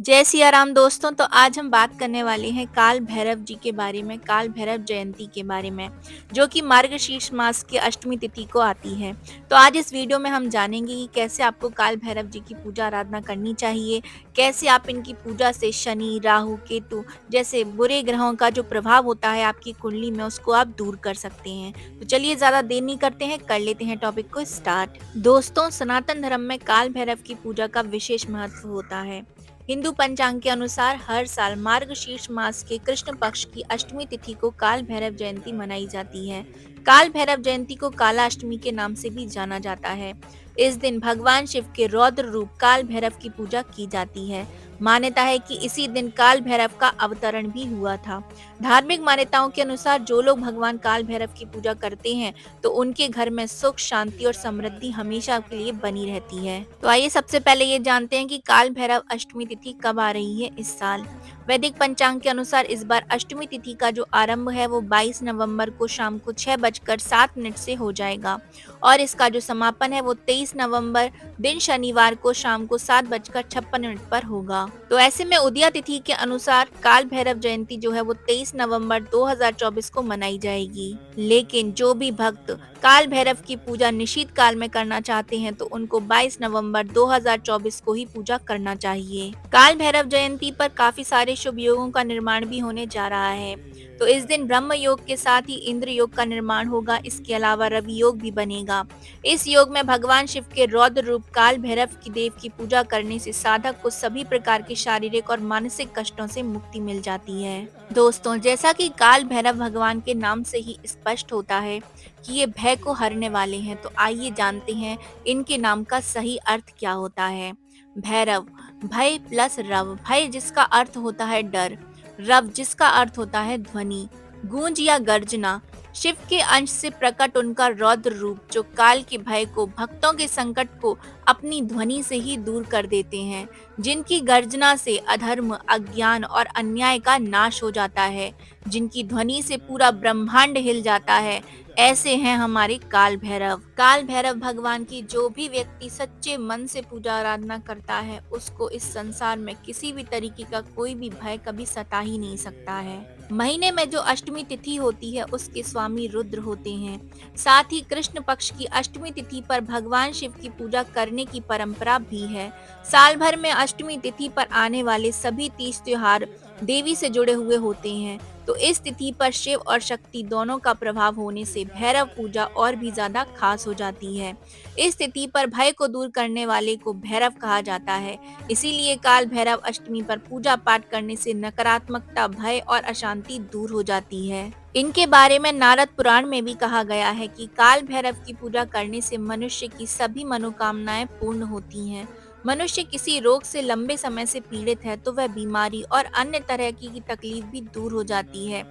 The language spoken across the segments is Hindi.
जय सिया राम दोस्तों। तो आज हम बात करने वाले हैं काल भैरव जी के बारे में, काल भैरव जयंती के बारे में, जो कि मार्गशीर्ष मास की अष्टमी तिथि को आती है। तो आज इस वीडियो में हम जानेंगे कि कैसे आपको काल भैरव जी की पूजा आराधना करनी चाहिए, कैसे आप इनकी पूजा से शनि, राहु, केतु जैसे बुरे ग्रहों का जो प्रभाव होता है आपकी कुंडली में, उसको आप दूर कर सकते हैं। तो चलिए ज्यादा देर नहीं करते हैं, कर लेते हैं टॉपिक को स्टार्ट। दोस्तों, सनातन धर्म में काल भैरव की पूजा का विशेष महत्व होता है। हिंदू पंचांग के अनुसार हर साल मार्गशीर्ष मास के कृष्ण पक्ष की अष्टमी तिथि को काल भैरव जयंती मनाई जाती है। काल भैरव जयंती को काला अष्टमी के नाम से भी जाना जाता है। इस दिन भगवान शिव के रौद्र रूप काल भैरव की पूजा की जाती है। मान्यता है कि इसी दिन काल भैरव का अवतरण भी हुआ था। धार्मिक मान्यताओं के अनुसार जो लोग भगवान काल भैरव की पूजा करते हैं तो उनके घर में सुख, शांति और समृद्धि हमेशा के लिए बनी रहती है। तो आइए सबसे पहले ये जानते हैं कि काल भैरव अष्टमी तिथि कब आ रही है इस साल। वैदिक पंचांग के अनुसार इस बार अष्टमी तिथि का जो आरंभ है वो 22 नवंबर को शाम को 6:07 से हो जाएगा और इसका जो समापन है वो 23 नवंबर दिन शनिवार को शाम को 7:56 पर होगा। तो ऐसे में उदया तिथि के अनुसार काल भैरव जयंती जो है वो 23 नवंबर 2024 को मनाई जाएगी। लेकिन जो भी भक्त काल भैरव की पूजा निश्चित काल में करना चाहते हैं तो उनको 22 नवंबर 2024 को ही पूजा करना चाहिए। काल भैरव जयंती पर काफी सारे शुभ योगों का निर्माण भी होने जा रहा है। तो इस दिन ब्रह्म योग के साथ ही इंद्र योग का निर्माण होगा। इसके अलावा रवि योग भी बनेगा। इस योग में भगवान शिव के रौद्र रूप काल भैरव की देव की पूजा करने से साधक को सभी प्रकार के शारीरिक और मानसिक कष्टों से मुक्ति मिल जाती है। दोस्तों, जैसा कि काल भैरव भगवान के नाम से ही स्पष्ट होता है कि ये भय को हरने वाले हैं, तो आइए जानते हैं इनके नाम का सही अर्थ क्या होता है। भैरव, भय प्लस रव, भय जिसका अर्थ होता है डर, रव जिसका अर्थ होता है ध्वनि, गूंज या गर्जना। शिव के अंश से प्रकट उनका रौद्र रूप जो काल के भय को, भक्तों के संकट को अपनी ध्वनि से ही दूर कर देते हैं, जिनकी गर्जना से अधर्म, अज्ञान और अन्याय का नाश हो जाता है, जिनकी ध्वनि से पूरा ब्रह्मांड हिल जाता है। ऐसे हैं हमारे काल भैरव। काल भैरव भगवान की जो भी व्यक्ति सच्चे मन से पूजा आराधना करता है उसको इस संसार में किसी भी तरीके का कोई भी भय कभी सता ही नहीं सकता है। महीने में जो अष्टमी तिथि होती है उसके स्वामी रुद्र होते हैं। साथ ही कृष्ण पक्ष की अष्टमी तिथि पर भगवान शिव की पूजा करने की परंपरा भी है। साल भर में अष्टमी तिथि पर आने वाले सभी तीज त्योहार देवी से जुड़े हुए होते हैं। तो इस तिथि पर शिव और शक्ति दोनों का प्रभाव होने से भैरव पूजा और भी ज्यादा खास हो जाती है। इस तिथि पर भय को दूर करने वाले को भैरव कहा जाता है। इसीलिए काल भैरव अष्टमी पर पूजा पाठ करने से नकारात्मकता, भय और अशांति दूर हो जाती है। इनके बारे में नारद पुराण में भी कहा गया है कि काल भैरव की पूजा करने से मनुष्य की सभी मनोकामनाएं पूर्ण होती हैं। मनुष्य किसी रोग से लंबे समय से पीड़ित है तो वह बीमारी और अन्य तरह की तकलीफ भी दूर हो जाती है।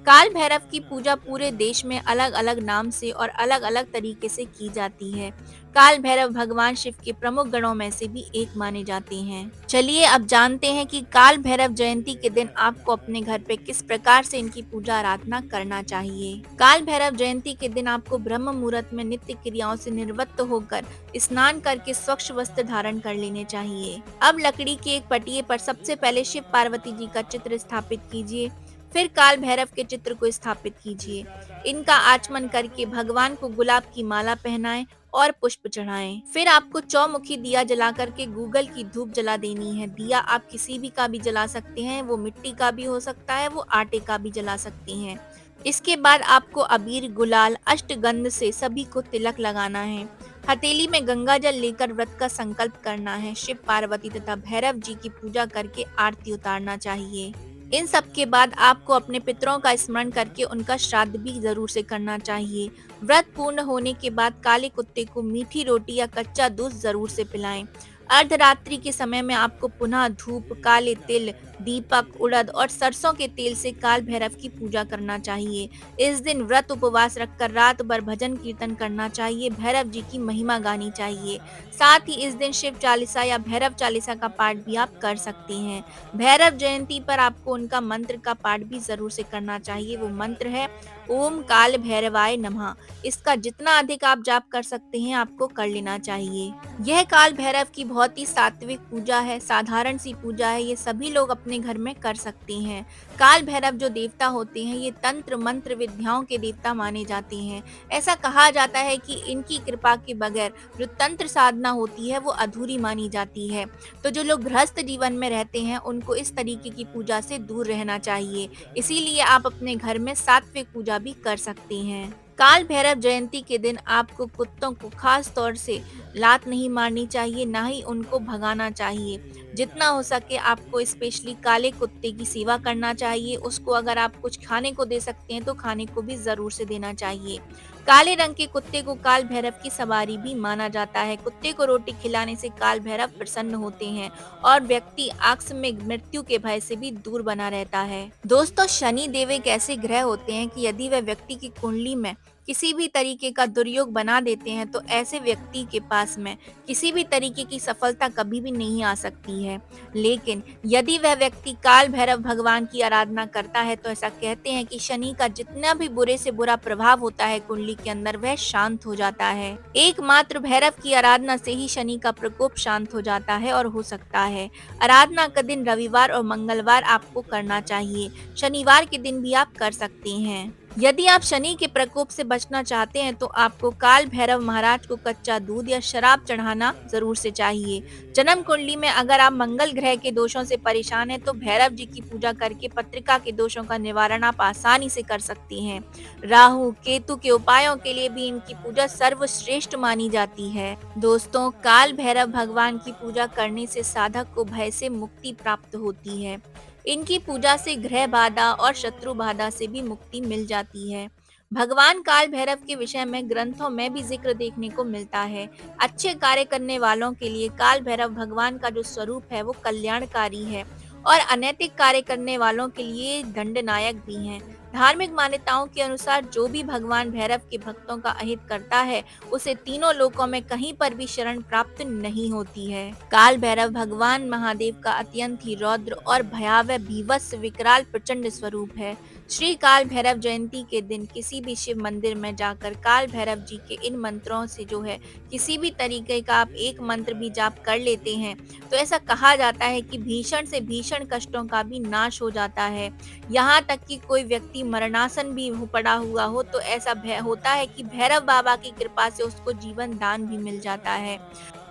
काल भैरव की पूजा पूरे देश में अलग अलग नाम से और अलग अलग तरीके से की जाती है। काल भैरव भगवान शिव के प्रमुख गणों में से भी एक माने जाते हैं। चलिए अब जानते हैं कि काल भैरव जयंती के दिन आपको अपने घर पे किस प्रकार से इनकी पूजा आराधना करना चाहिए। काल भैरव जयंती के दिन आपको ब्रह्म मुहूर्त में नित्य क्रियाओं से निवृत्त होकर स्नान करके स्वच्छ वस्त्र धारण कर लेने चाहिए। अब लकड़ी के एक पटिये पर सबसे पहले शिव पार्वती जी का चित्र स्थापित कीजिए। फिर काल भैरव के चित्र को स्थापित कीजिए। इनका आचमन करके भगवान को गुलाब की माला पहनाएं और पुष्प चढ़ाएं। फिर आपको चौमुखी दिया जला करके गूगल की धूप जला देनी है। दिया आप किसी भी का भी जला सकते हैं, वो मिट्टी का भी हो सकता है, वो आटे का भी जला सकते हैं। इसके बाद आपको अबीर, गुलाल, अष्टगंध से सभी को तिलक लगाना है। हथेली में गंगा जल लेकर व्रत का संकल्प करना है। शिव, पार्वती तथा भैरव जी की पूजा करके आरती उतारना चाहिए। इन सब के बाद आपको अपने पितरों का स्मरण करके उनका श्राद्ध भी जरूर से करना चाहिए। व्रत पूर्ण होने के बाद काले कुत्ते को मीठी रोटी या कच्चा दूध जरूर से पिलाएं। अर्धरात्रि के समय में आपको पुनः धूप, काले तिल, दीपक, उड़द और सरसों के तेल से काल भैरव की पूजा करना चाहिए। इस दिन व्रत उपवास रखकर रात भर भजन कीर्तन करना चाहिए, भैरव जी की महिमा गानी चाहिए। साथ ही इस दिन शिव चालीसा या भैरव चालीसा का पाठ भी आप कर सकते हैं। भैरव जयंती पर आपको उनका मंत्र का पाठ भी ज़रूर से करना चाहिए। वो मंत्र है ओम काल भैरवाय नमः। इसका जितना अधिक आप जाप कर सकते हैं आपको कर लेना चाहिए। यह काल भैरव की बहुत ही सात्विक पूजा है, साधारण सी पूजा है, ये सभी लोग अपने घर में कर सकते हैं। काल भैरव जो देवता होते हैं ये तंत्र मंत्र विद्याओं के देवता माने जाते हैं। ऐसा कहा जाता है कि इनकी कृपा के बगैर जो तंत्र साधना होती है वो अधूरी मानी जाती है। तो जो लोग गृहस्थ जीवन में रहते हैं उनको इस तरीके की पूजा से दूर रहना चाहिए। इसीलिए आप अपने घर में सात्विक पूजा भी कर सकते हैं। काल भैरव जयंती के दिन आपको कुत्तों को खास तौर से लात नहीं मारनी चाहिए, ना ही उनको भगाना चाहिए। जितना हो सके आपको स्पेशली काले कुत्ते की सेवा करना चाहिए। उसको अगर आप कुछ खाने को दे सकते हैं तो खाने को भी ज़रूर से देना चाहिए। काले रंग के कुत्ते को काल भैरव की सवारी भी माना जाता है। कुत्ते को रोटी खिलाने से काल भैरव प्रसन्न होते हैं और व्यक्ति आकस्मिक मृत्यु के भय से भी दूर बना रहता है। दोस्तों, शनि देव एक ऐसे ग्रह होते हैं कि यदि वह व्यक्ति की कुंडली में किसी भी तरीके का दुर्योग बना देते हैं तो ऐसे व्यक्ति के पास में किसी भी तरीके की सफलता कभी भी नहीं आ सकती है। लेकिन यदि वह व्यक्ति काल भैरव भगवान की आराधना करता है तो ऐसा कहते हैं कि शनि का जितना भी बुरे से बुरा प्रभाव होता है कुंडली के अंदर वह शांत हो जाता है। एकमात्र भैरव की आराधना से ही शनि का प्रकोप शांत हो जाता है और हो सकता है। आराधना का दिन रविवार और मंगलवार आपको करना चाहिए। शनिवार के दिन भी आप कर सकते हैं। यदि आप शनि के प्रकोप से बचना चाहते हैं तो आपको काल भैरव महाराज को कच्चा दूध या शराब चढ़ाना जरूर से चाहिए। जन्म कुंडली में अगर आप मंगल ग्रह के दोषों से परेशान हैं तो भैरव जी की पूजा करके पत्रिका के दोषों का निवारण आप आसानी से कर सकती हैं। राहु केतु के उपायों के लिए भी इनकी पूजा सर्वश्रेष्ठ मानी जाती है। दोस्तों, काल भैरव भगवान की पूजा करने से साधक को भय से मुक्ति प्राप्त होती है। इनकी पूजा से ग्रह बाधा और शत्रु बाधा से भी मुक्ति मिल जाती है। भगवान काल भैरव के विषय में ग्रंथों में भी जिक्र देखने को मिलता है। अच्छे कार्य करने वालों के लिए काल भैरव भगवान का जो स्वरूप है वो कल्याणकारी है और अनैतिक कार्य करने वालों के लिए दंडनायक भी हैं। धार्मिक मान्यताओं के अनुसार जो भी भगवान भैरव के भक्तों का अहित करता है उसे तीनों लोकों में कहीं पर भी शरण प्राप्त नहीं होती है। काल भैरव भगवान महादेव का अत्यंत ही रौद्र और भयावह भीभत्स विकराल प्रचंड स्वरूप है। श्री काल भैरव जयंती के दिन किसी भी शिव मंदिर में जाकर काल भैरव जी के इन मंत्रों से जो है किसी भी तरीके का आप एक मंत्र भी जाप कर लेते हैं तो ऐसा कहा जाता है कि भीषण से भीषण कष्टों का भी नाश हो जाता है। यहाँ तक कि कोई व्यक्ति मरणासन भी पड़ा हुआ हो तो ऐसा होता है कि भैरव बाबा की कृपा से उसको जीवन दान भी मिल जाता है।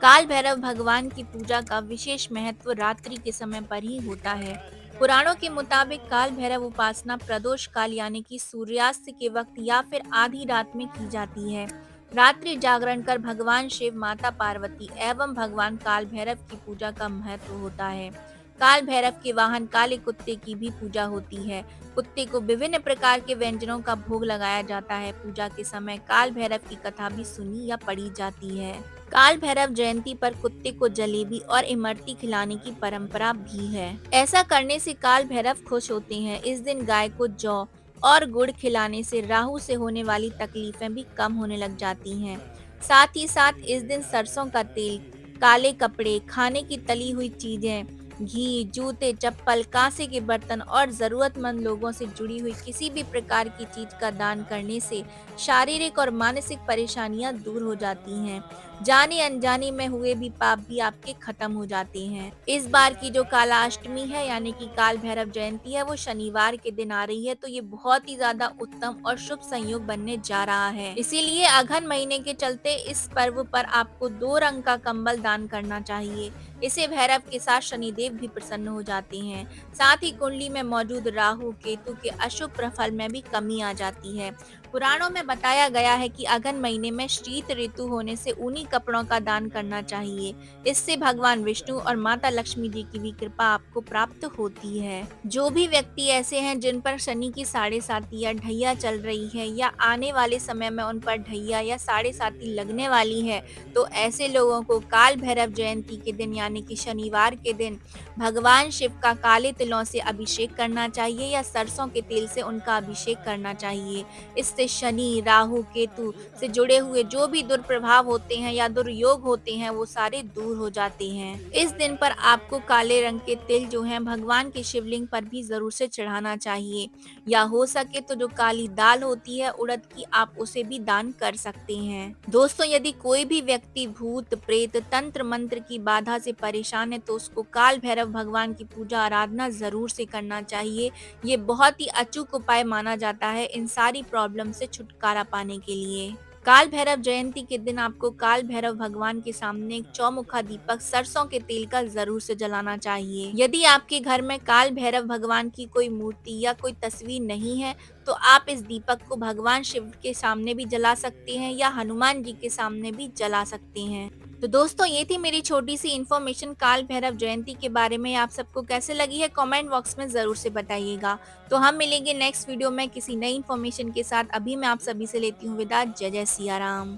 काल भैरव भगवान की पूजा का विशेष महत्व रात्रि के समय पर ही होता है। पुराणों के मुताबिक काल भैरव उपासना प्रदोष काल यानी कि सूर्यास्त के वक्त या फिर आधी रात में की जाती है। रात्रि जागरण कर भगवान शिव, माता पार्वती एवं भगवान काल भैरव की पूजा का महत्व होता है। काल भैरव के वाहन काले कुत्ते की भी पूजा होती है। कुत्ते को विभिन्न प्रकार के व्यंजनों का भोग लगाया जाता है। पूजा के समय काल भैरव की कथा भी सुनी या पढ़ी जाती है। काल भैरव जयंती पर कुत्ते को जलेबी और इमरती खिलाने की परंपरा भी है। ऐसा करने से काल भैरव खुश होते हैं। इस दिन गाय को जौ और गुड़ खिलाने से राहु से होने वाली तकलीफें भी कम होने लग जाती हैं। साथ ही साथ इस दिन सरसों का तेल, काले कपड़े, खाने की तली हुई चीजें, घी, जूते, चप्पल, कांसे के बर्तन और जरूरतमंद लोगों से जुड़ी हुई किसी भी प्रकार की चीज का दान करने से शारीरिक और मानसिक परेशानियां दूर हो जाती हैं। जाने अनजाने में हुए भी पाप भी आपके खत्म हो जाते हैं। इस बार की जो काला अष्टमी है यानी कि काल भैरव जयंती है वो शनिवार के दिन आ रही है तो ये बहुत ही ज्यादा उत्तम और शुभ संयोग बनने जा रहा है। इसीलिए अघन महीने के चलते इस पर्व पर आपको 2 रंग का कंबल दान करना चाहिए। इसे भैरव के साथ शनिदेव भी प्रसन्न हो जाते हैं। साथ ही कुंडली में मौजूद राहु केतु के अशुभ प्रफल में भी कमी आ जाती है। पुराणों में बताया गया है कि अगन महीने में शीत ऋतु होने से ऊनी कपड़ों का दान करना चाहिए। इससे भगवान विष्णु और माता लक्ष्मी जी की भी कृपा आपको प्राप्त होती है। जो भी व्यक्ति ऐसे हैं जिन पर शनि की साढ़े साती या ढैया चल रही है या आने वाले समय में उन पर ढैया या साढ़े साती लगने वाली है, तो ऐसे लोगों को काल भैरव जयंती के दिन यानी कि शनिवार के दिन भगवान शिव का काले तिलों से अभिषेक करना चाहिए या सरसों के तेल से उनका अभिषेक करना चाहिए। इससे शनि, राहु, केतु से जुड़े हुए जो भी दुष्प्रभाव होते हैं या दुर्योग होते हैं वो सारे दूर हो जाते हैं। इस दिन पर आपको काले रंग के तिल जो हैं भगवान के शिवलिंग पर भी जरूर से चढ़ाना चाहिए या हो सके तो जो काली दाल होती है उड़द की आप उसे भी दान कर सकते हैं। दोस्तों यदि कोई भी व्यक्ति भूत, प्रेत, तंत्र मंत्र की बाधा से परेशान है तो उसको काल भैरव भगवान की पूजा आराधना जरूर से करना चाहिए। ये बहुत ही अचूक उपाय माना जाता है इन सारी प्रॉब्लम से छुटकारा पाने के लिए। काल भैरव जयंती के दिन आपको काल भैरव भगवान के सामने एक चौमुखा दीपक सरसों के तेल का जरूर से जलाना चाहिए। यदि आपके घर में काल भैरव भगवान की कोई मूर्ति या कोई तस्वीर नहीं है तो आप इस दीपक को भगवान शिव के सामने भी जला सकते हैं या हनुमान जी के सामने भी जला सकते हैं। तो दोस्तों ये थी मेरी छोटी सी इन्फॉर्मेशन काल भैरव जयंती के बारे में। आप सबको कैसे लगी है कमेंट बॉक्स में ज़रूर से बताइएगा। तो हम मिलेंगे नेक्स्ट वीडियो में किसी नई इन्फॉर्मेशन के साथ। अभी मैं आप सभी से लेती हूँ विदा। जय जय सिया राम।